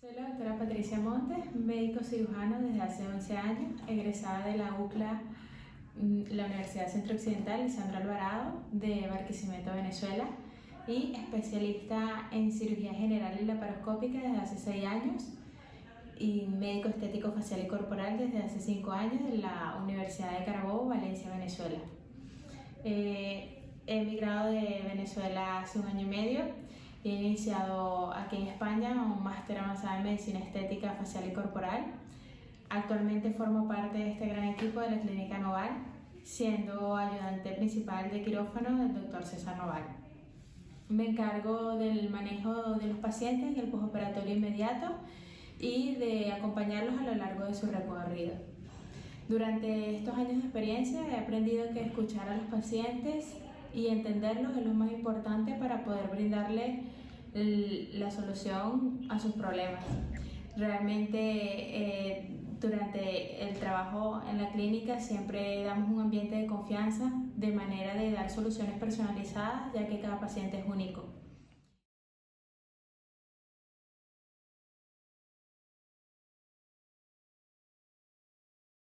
Soy la doctora Patricia Montes, médico cirujano desde hace 11 años, egresada de la UCLA, la Universidad Centro Occidental Lisandro Alvarado de Barquisimeto, Venezuela, y especialista en cirugía general y laparoscópica desde hace 6 años, y médico estético facial y corporal desde hace 5 años de la Universidad de Carabobo, Valencia, Venezuela. He emigrado de Venezuela hace 1 año y medio y he iniciado aquí en España un máster avanzado en medicina estética facial y corporal. Actualmente formo parte de este gran equipo de la Clínica Noval, siendo ayudante principal de quirófano del Dr. César Noval. Me encargo del manejo de los pacientes en el postoperatorio inmediato y de acompañarlos a lo largo de su recorrido. Durante estos años de experiencia he aprendido que escuchar a los pacientes y entenderlos es lo más importante para poder brindarle la solución a sus problemas. Realmente durante el trabajo en la clínica siempre damos un ambiente de confianza de manera de dar soluciones personalizadas, ya que cada paciente es único.